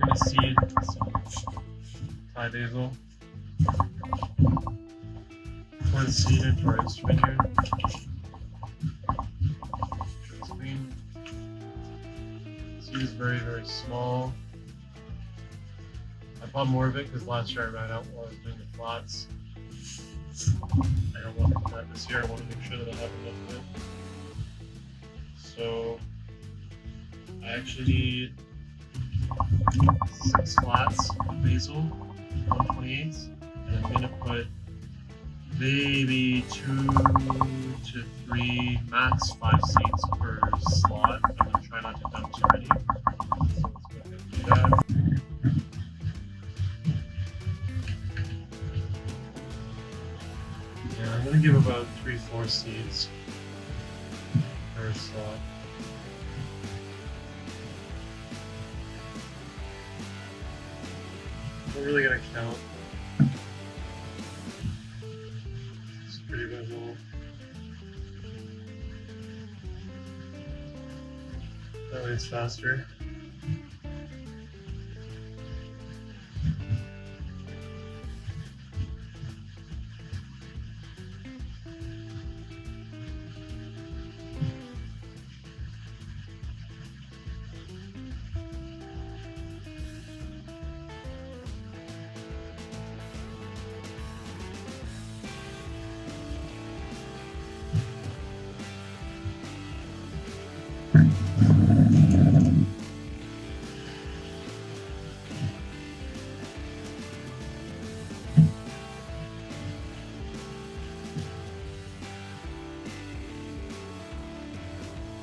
gonna seed some Thai basil. Pour the seed into our instrument here. It's clean. Seed is very, very small. I bought more of it because last year I ran out while I was doing the flats. I don't want to do that this year. I want to make sure that I have enough of it. So I actually need 6 flats of basil, 1/28, and I'm gonna put maybe 2 to 3, max 5 seeds per slot. I'm gonna try not to dump too many. So let's go ahead and do that. Yeah, I'm gonna give about 3-4 seeds per slot. I'm really gonna count. It's pretty visual. That way it's faster.